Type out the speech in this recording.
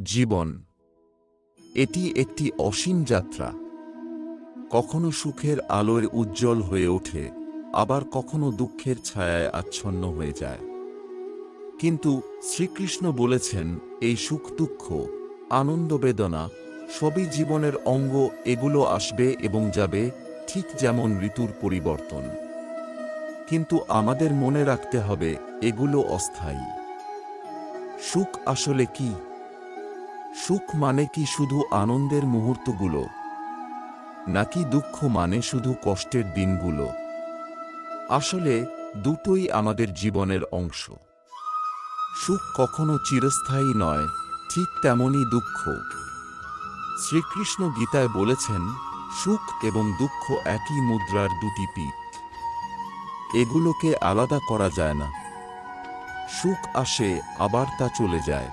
জীবন এটি একটি অসীম যাত্রা। কখনো সুখের আলোয় উজ্জ্বল হয়ে ওঠে, আবার কখনো দুঃখের ছায়ায় আচ্ছন্ন হয়ে যায়। কিন্তু শ্রীকৃষ্ণ বলেছেন, এই সুখ দুঃখ, আনন্দ বেদনা সবই জীবনের অঙ্গ। এগুলো আসবে এবং যাবে, ঠিক যেমন ঋতুর পরিবর্তন। কিন্তু আমাদের মনে রাখতে হবে, এগুলো অস্থায়ী। সুখ আসলে কি? সুখ মানে কি শুধু আনন্দের মুহূর্তগুলো, নাকি দুঃখ মানে শুধু কষ্টের দিনগুলো? আসলে দুটোই আমাদের জীবনের অংশ। সুখ কখনো চিরস্থায়ী নয়, ঠিক তেমনি দুঃখ। শ্রীকৃষ্ণ গীতায় বলেছেন, সুখ এবং দুঃখ একই মুদ্রার দুটি পিঠ। এগুলোকে আলাদা করা যায় না। সুখ আসে, আবার তা চলে যায়।